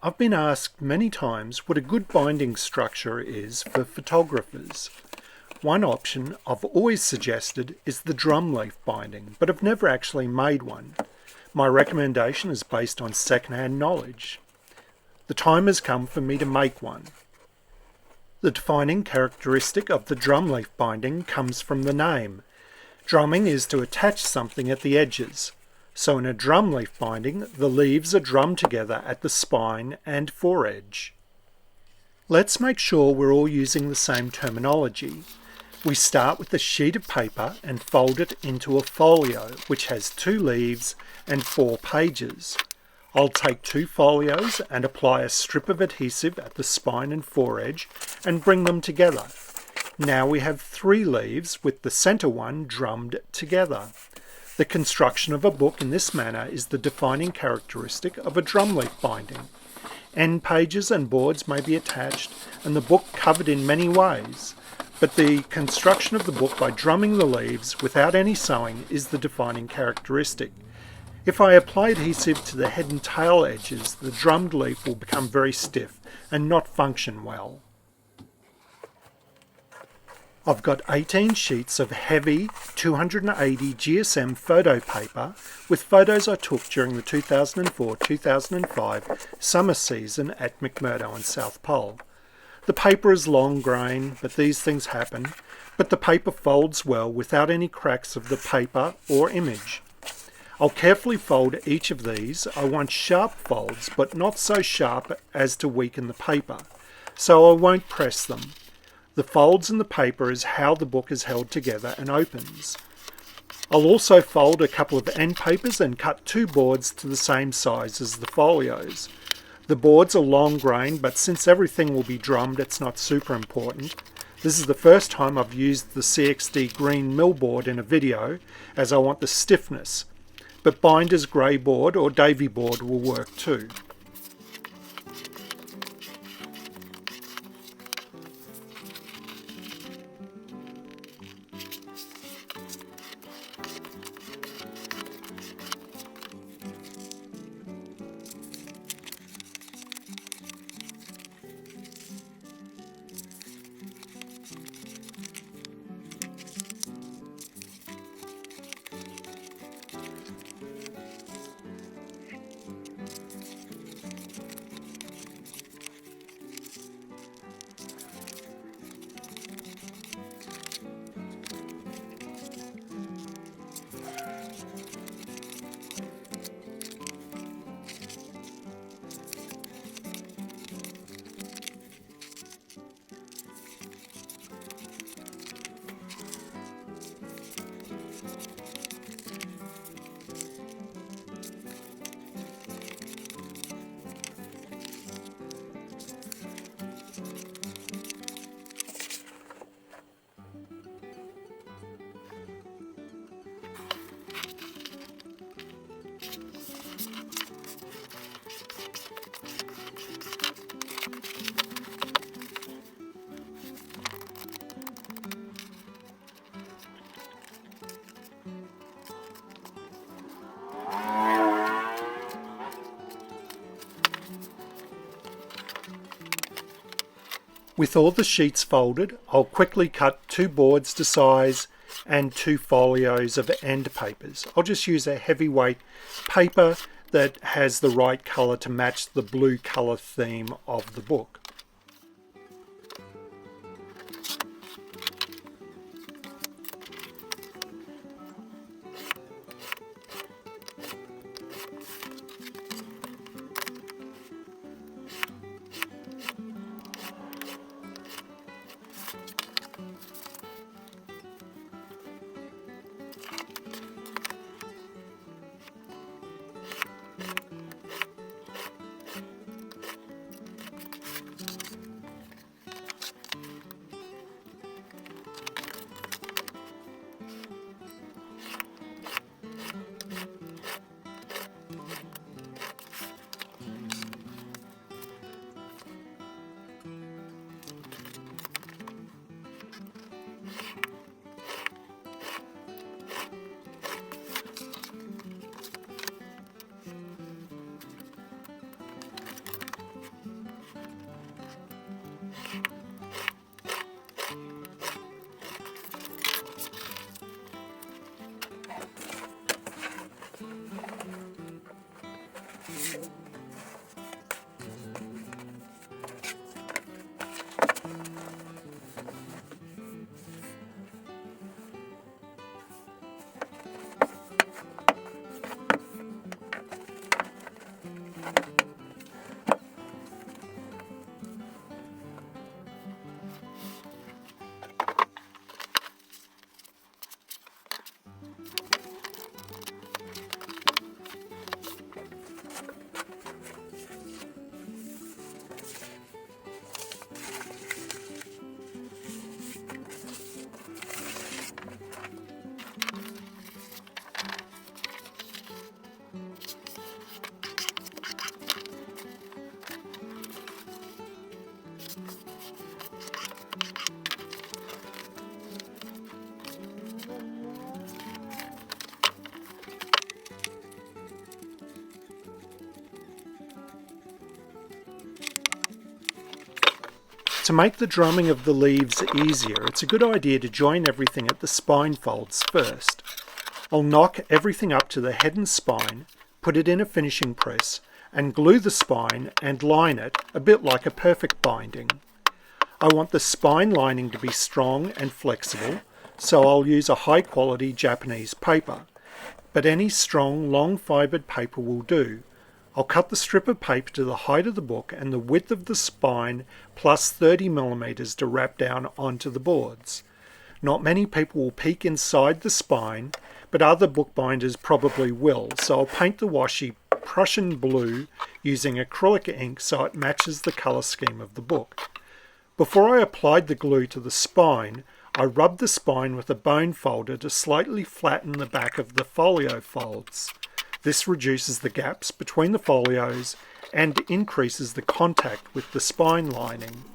I've been asked many times what a good binding structure is for photographers. One option I've always suggested is the drum leaf binding, but I've never actually made one. My recommendation is based on second-hand knowledge. The time has come for me to make one. The defining characteristic of the drum leaf binding comes from the name. Drumming is to attach something at the edges. So in a drum leaf binding, the leaves are drummed together at the spine and fore-edge. Let's make sure we're all using the same terminology. We start with a sheet of paper and fold it into a folio, which has 2 leaves and 4 pages. I'll take 2 folios and apply a strip of adhesive at the spine and fore-edge and bring them together. Now we have 3 leaves with the center one drummed together. The construction of a book in this manner is the defining characteristic of a drum leaf binding. End pages and boards may be attached and the book covered in many ways, but the construction of the book by drumming the leaves without any sewing is the defining characteristic. If I apply adhesive to the head and tail edges, the drummed leaf will become very stiff and not function well. I've got 18 sheets of heavy 280 GSM photo paper with photos I took during the 2004-2005 summer season at McMurdo and South Pole. The paper is long grain, but these things happen, but the paper folds well without any cracks of the paper or image. I'll carefully fold each of these. I want sharp folds, but not so sharp as to weaken the paper, so I won't press them. The folds in the paper is how the book is held together and opens. I'll also fold a couple of end papers and cut 2 boards to the same size as the folios. The boards are long grain, but since everything will be drummed, it's not super important. This is the first time I've used the CXD green mill board in a video, as I want the stiffness, but binder's grey board or Davy board will work too. With all the sheets folded, I'll quickly cut 2 boards to size and 2 folios of end papers. I'll just use a heavyweight paper that has the right colour to match the blue colour theme of the book. To make the drumming of the leaves easier, it's a good idea to join everything at the spine folds first. I'll knock everything up to the head and spine, put it in a finishing press, and glue the spine and line it a bit like a perfect binding. I want the spine lining to be strong and flexible, so I'll use a high quality Japanese paper, but any strong long fibred paper will do. I'll cut the strip of paper to the height of the book and the width of the spine plus 30mm to wrap down onto the boards. Not many people will peek inside the spine, but other bookbinders probably will, so I'll paint the washi Prussian blue using acrylic ink so it matches the colour scheme of the book. Before I applied the glue to the spine, I rubbed the spine with a bone folder to slightly flatten the back of the folio folds. This reduces the gaps between the folios and increases the contact with the spine lining.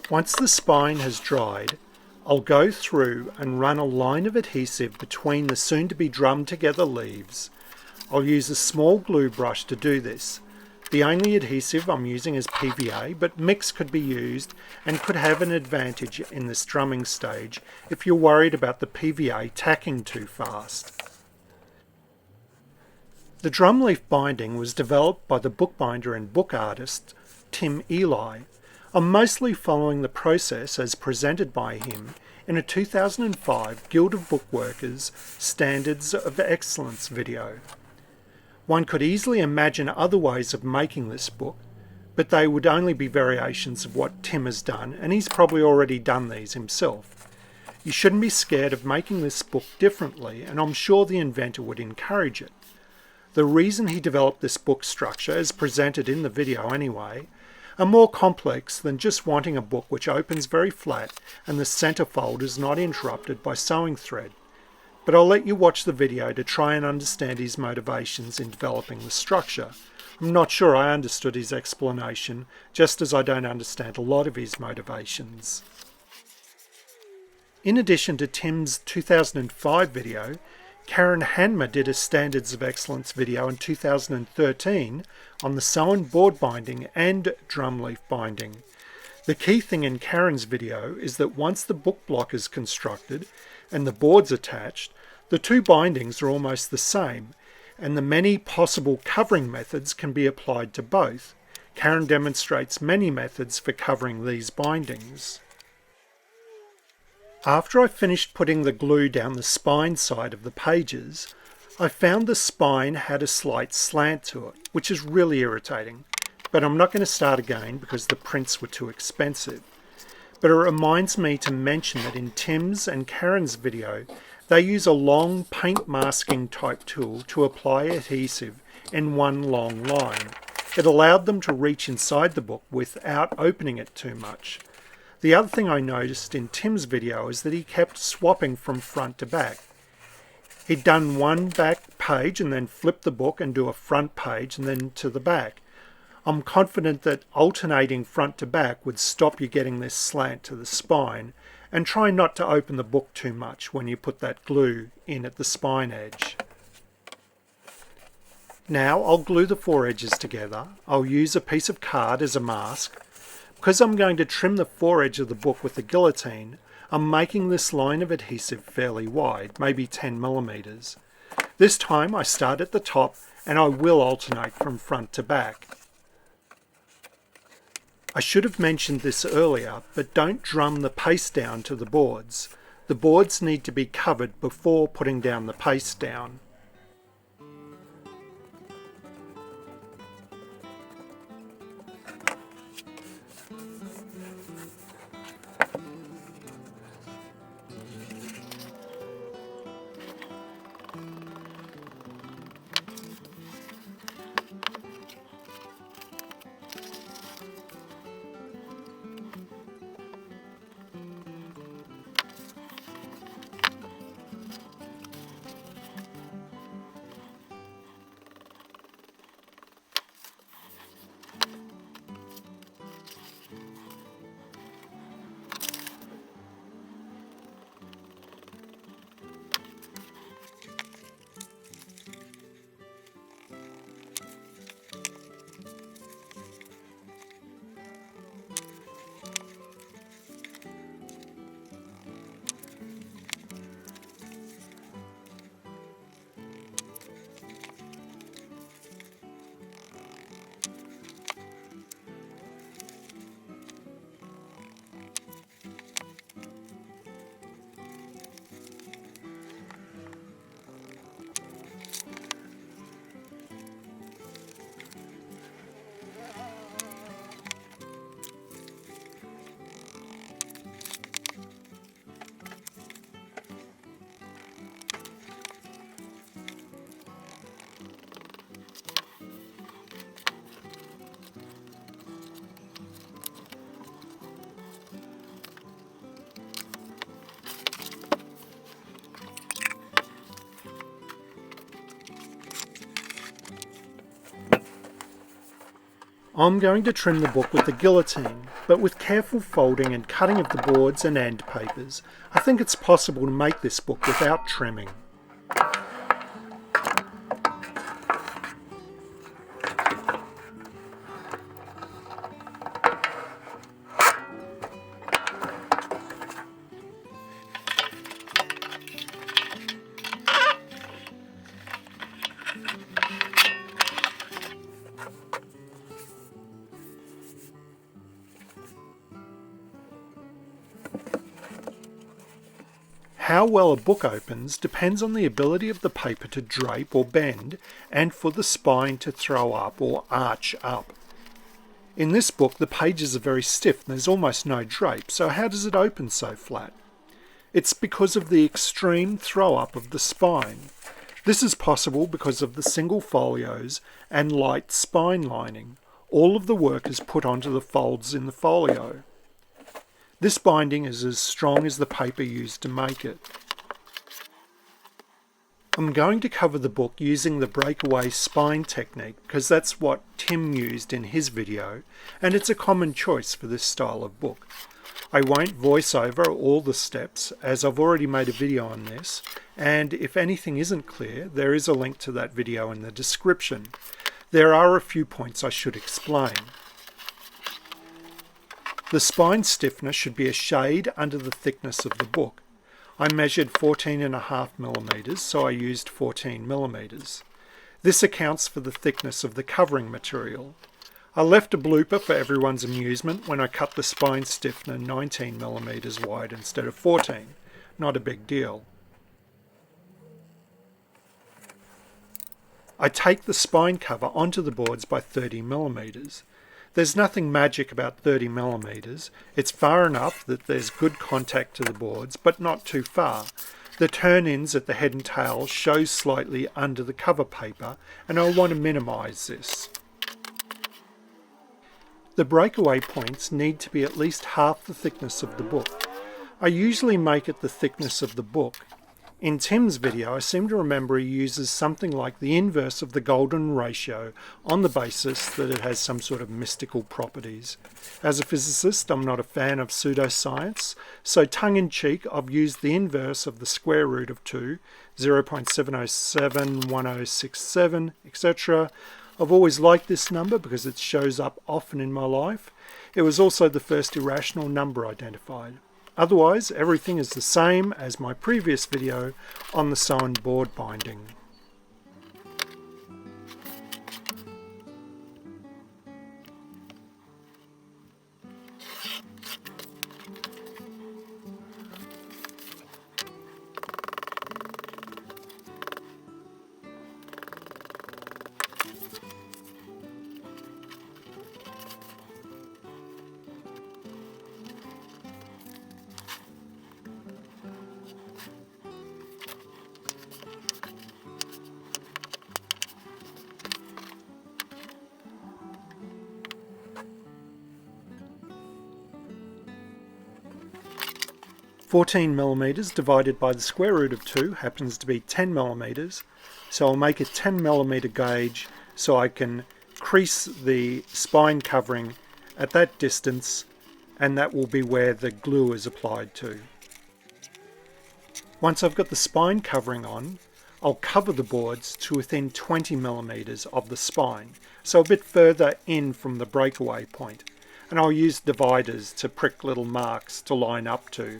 Once the spine has dried, I'll go through and run a line of adhesive between the soon-to-be drummed together leaves. I'll use a small glue brush to do this. The only adhesive I'm using is PVA, but mix could be used and could have an advantage in this drumming stage if you're worried about the PVA tacking too fast. The drum leaf binding was developed by the bookbinder and book artist Tim Ely. I'm mostly following the process as presented by him in a 2005 Guild of Bookworkers Standards of Excellence video. One could easily imagine other ways of making this book, but they would only be variations of what Tim has done, and he's probably already done these himself. You shouldn't be scared of making this book differently, and I'm sure the inventor would encourage it. The reason he developed this book structure, as presented in the video anyway, are more complex than just wanting a book which opens very flat and the centre fold is not interrupted by sewing thread. But I'll let you watch the video to try and understand his motivations in developing the structure. I'm not sure I understood his explanation, just as I don't understand a lot of his motivations. In addition to Tim's 2005 video, Karen Hanmer did a Standards of Excellence video in 2013 on the sewn-board binding and drum leaf binding. The key thing in Karen's video is that once the book block is constructed and the boards attached, the two bindings are almost the same, and the many possible covering methods can be applied to both. Karen demonstrates many methods for covering these bindings. After I finished putting the glue down the spine side of the pages, I found the spine had a slight slant to it, which is really irritating, but I'm not going to start again because the prints were too expensive. But it reminds me to mention that in Tim's and Karen's video, they use a long paint masking type tool to apply adhesive in one long line. It allowed them to reach inside the book without opening it too much. The other thing I noticed in Tim's video is that he kept swapping from front to back. He'd done one back page and then flip the book and do a front page and then to the back. I'm confident that alternating front to back would stop you getting this slant to the spine, and try not to open the book too much when you put that glue in at the spine edge. Now I'll glue the four edges together. I'll use a piece of card as a mask. Because I'm going to trim the fore-edge of the book with the guillotine, I'm making this line of adhesive fairly wide, maybe 10mm. This time I start at the top and I will alternate from front to back. I should have mentioned this earlier, but don't drum the paste down to the boards. The boards need to be covered before putting down the paste down. I'm going to trim the book with the guillotine, but with careful folding and cutting of the boards and end papers, I think it's possible to make this book without trimming. How well a book opens depends on the ability of the paper to drape or bend and for the spine to throw up or arch up. In this book the pages are very stiff and there's almost no drape, so how does it open so flat? It's because of the extreme throw up of the spine. This is possible because of the single folios and light spine lining. All of the work is put onto the folds in the folio. This binding is as strong as the paper used to make it. I'm going to cover the book using the breakaway spine technique because that's what Tim used in his video, and it's a common choice for this style of book. I won't voice over all the steps as I've already made a video on this, and if anything isn't clear, there is a link to that video in the description. There are a few points I should explain. The spine stiffness should be a shade under the thickness of the book. I measured 14.5mm, so I used 14mm. This accounts for the thickness of the covering material. I left a blooper for everyone's amusement when I cut the spine stiffener 19mm wide instead of 14. Not a big deal. I take the spine cover onto the boards by 30mm. There's nothing magic about 30mm. It's far enough that there's good contact to the boards, but not too far. The turn-ins at the head and tail show slightly under the cover paper, and I want to minimise this. The breakaway points need to be at least half the thickness of the book. I usually make it the thickness of the book. In Tim's video, I seem to remember he uses something like the inverse of the golden ratio on the basis that it has some sort of mystical properties. As a physicist, I'm not a fan of pseudoscience, so tongue-in-cheek, I've used the inverse of the square root of 2, 0.7071067, etc. I've always liked this number because it shows up often in my life. It was also the first irrational number identified. Otherwise, everything is the same as my previous video on the sewn-board binding. $14mm divided by the square root of 2 happens to be 10mm, so I'll make a 10mm gauge so I can crease the spine covering at that distance, and that will be where the glue is applied to. Once I've got the spine covering on, I'll cover the boards to within 20mm of the spine, so a bit further in from the breakaway point, and I'll use dividers to prick little marks to line up to.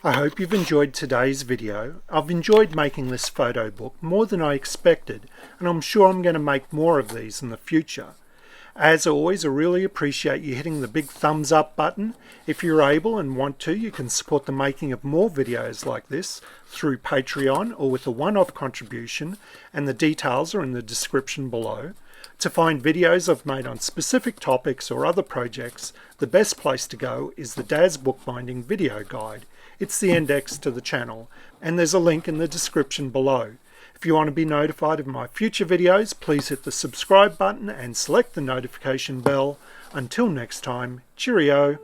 I hope you've enjoyed today's video. I've enjoyed making this photo book more than I expected, and I'm sure I'm going to make more of these in the future. As always, I really appreciate you hitting the big thumbs up button. If you're able and want to, you can support the making of more videos like this through Patreon or with a one-off contribution, and the details are in the description below. To find videos I've made on specific topics or other projects, the best place to go is the Daz Bookbinding video guide. It's the index to the channel, and there's a link in the description below. If you want to be notified of my future videos, please hit the subscribe button and select the notification bell. Until next time, cheerio!